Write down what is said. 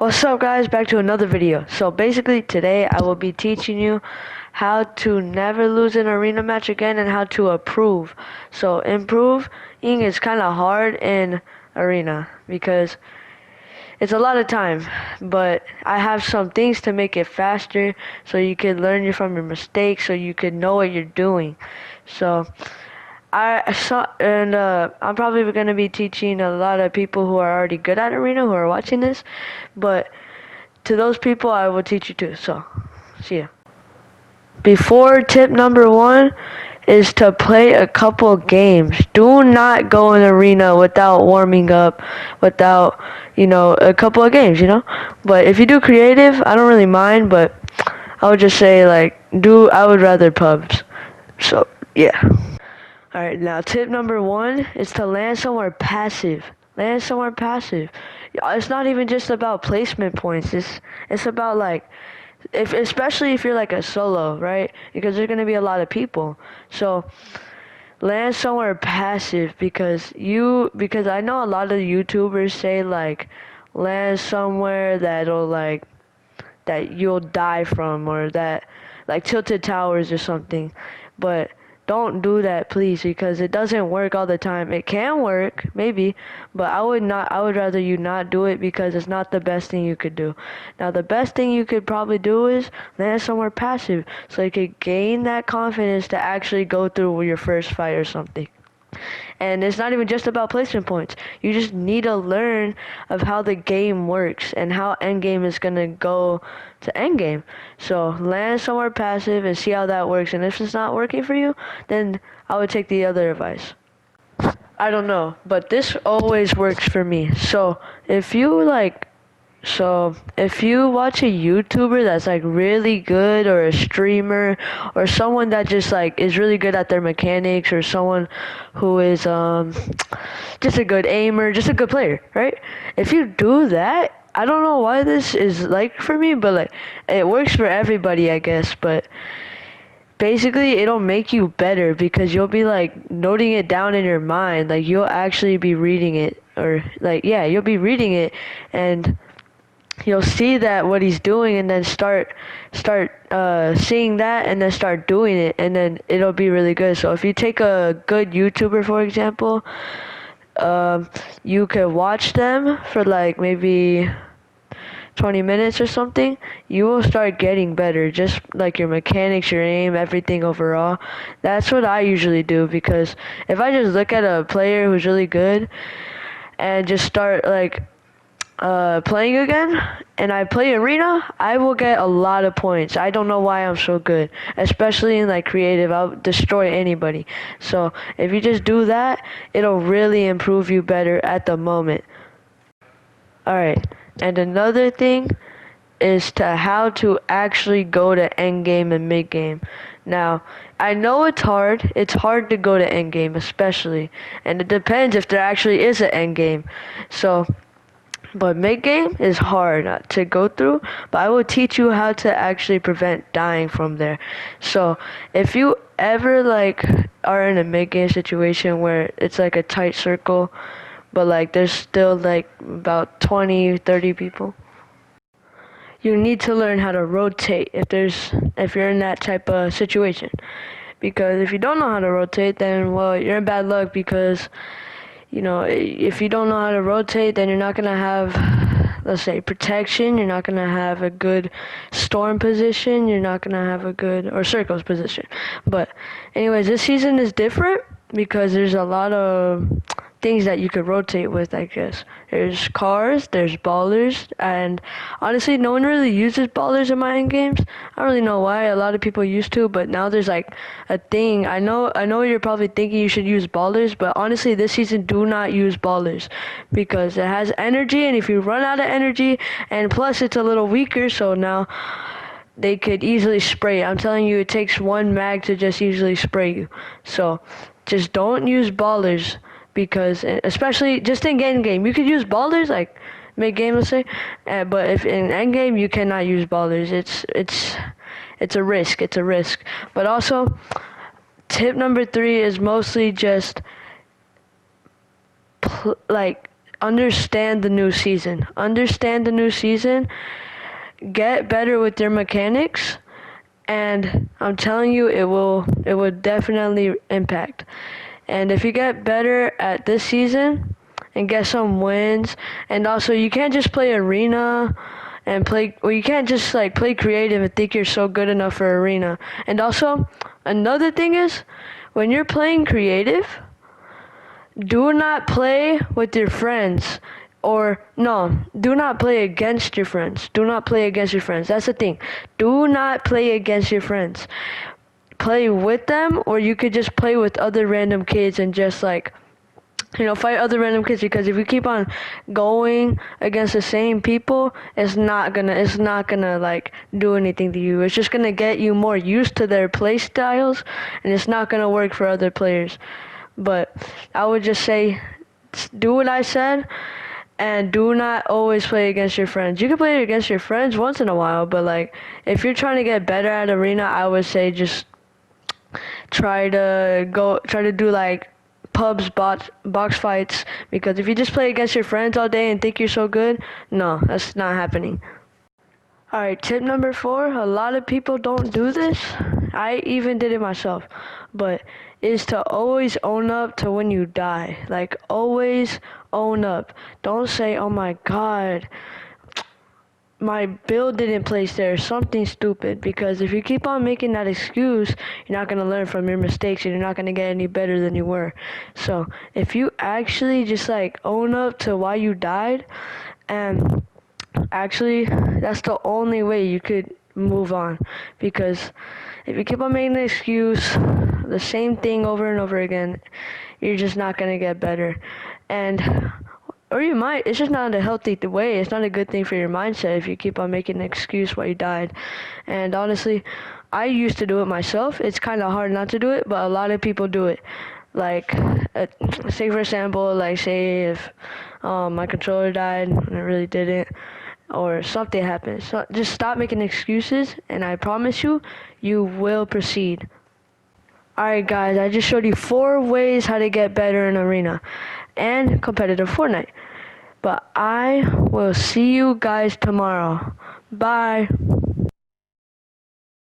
What's up guys, back to another video. So basically today I will be teaching you how to never lose an arena match again and how to improve. So improving is kind of hard in arena because it's a lot of time, but I have some things to make it faster so you can learn from your mistakes so you can know what you're doing. So I saw, and I'm probably going to be teaching a lot of people who are already good at arena who are watching this, but to those people I will teach you too. So, see ya. Before tip number one is to play a couple games. Do not go in arena without warming up, without, a couple of games. But if you do creative, I don't really mind, but I would just say I would rather pubs. So, yeah. Alright, now tip number one is to land somewhere passive. Land somewhere passive. It's not even just about placement points. It's about especially if you're like a solo, right? Because there's gonna be a lot of people. So land somewhere passive because I know a lot of YouTubers say land somewhere that you'll die from, or that like tilted towers or something. But don't do that, please, because it doesn't work all the time. It can work, maybe, but I would rather you not do it because it's not the best thing you could do. Now, the best thing you could probably do is land somewhere passive so you could gain that confidence to actually go through with your first fight or something. And it's not even just about placement points. You just need to learn of how the game works and how endgame is going to go to endgame. So land somewhere passive and see how that works. And if it's not working for you, then I would take the other advice. I don't know, but this always works for me. So if you watch a YouTuber that's really good, or a streamer, or someone that just is really good at their mechanics, or someone who is just a good aimer, just a good player, right? If you do that, I don't know why this is for me, but it works for everybody, I guess, but basically it'll make you better because you'll be noting it down in your mind. You'll actually be reading it, or you'll be reading it, and you'll see that what he's doing, and then start seeing that, and then start doing it, and then it'll be really good. So if you take a good YouTuber, for example, you could watch them for maybe 20 minutes or something. You will start getting better, just your mechanics, your aim, everything overall. That's what I usually do, because if I just look at a player who's really good and just start playing again, and I play arena, I will get a lot of points. I don't know why I'm so good, especially in creative. I'll destroy anybody. So if you just do that, it'll really improve you better at the moment. Alright, and another thing is how to actually go to endgame and mid game. Now, I know it's hard. It's hard to go to endgame, especially, and it depends if there actually is an endgame. But mid-game is hard to go through, but I will teach you how to actually prevent dying from there. So if you ever are in a mid-game situation where it's a tight circle, but there's still about 20-30 people, you need to learn how to rotate if you're in that type of situation. Because if you don't know how to rotate, then well, you're in bad luck, because if you don't know how to rotate, then you're not going to have, let's say, protection. You're not going to have a good storm position. You're not going to have a good, or circles position. But anyways, this season is different because there's a lot of things that you could rotate with, I guess. There's cars, there's ballers, and honestly, no one really uses ballers in my end games. I don't really know why. A lot of people used to, but now there's a thing. I know you're probably thinking you should use ballers, but honestly, this season, do not use ballers because it has energy, and if you run out of energy, and plus it's a little weaker, so now they could easily spray. I'm telling you, it takes one mag to just easily spray you. So just don't use ballers, because especially just in end game, you could use ballers mid game, let's say, but if in end game, you cannot use ballers. It's a risk. It's a risk. But also, tip number 3 is mostly just understand the new season. Understand the new season. Get better with your mechanics, and I'm telling you, it will definitely impact. And if you get better at this season and get some wins, and also you can't just play arena and play, well, you can't just like play creative and think you're so good enough for arena. And also, another thing is, when you're playing creative, do not play with your friends. Or, no, do not play against your friends. Do not play against your friends. That's the thing. Do not play against your friends. Play with them, or you could just play with other random kids and just like, fight other random kids, because if you keep on going against the same people, it's not gonna like do anything to you. It's just gonna get you more used to their play styles, and it's not gonna work for other players. But I would just say, do what I said, and do not always play against your friends. You can play against your friends once in a while, but like if you're trying to get better at arena, I would say just try to do like pubs, box fights, because if you just play against your friends all day and think you're so good, no, that's not happening. Alright, tip number 4, a lot of people don't do this. I even did it myself, but is to always own up to when you die. Like, always own up. Don't say, oh my god, my build didn't place there, something stupid, because if you keep on making that excuse, you're not going to learn from your mistakes, and you're not going to get any better than you were. So if you actually just like own up to why you died, and actually that's the only way you could move on, because if you keep on making an excuse, the same thing over and over again, you're just not going to get better. And or you might. It's just not a healthy way. It's not a good thing for your mindset if you keep on making an excuse why you died. And honestly, I used to do it myself. It's kind of hard not to do it, but a lot of people do it. Like, say for example, like say if my controller died and it really didn't, or something happened. So just stop making excuses, and I promise you, you will proceed. Alright guys, I just showed you 4 ways how to get better in arena and competitive Fortnite. But I will see you guys tomorrow. Bye.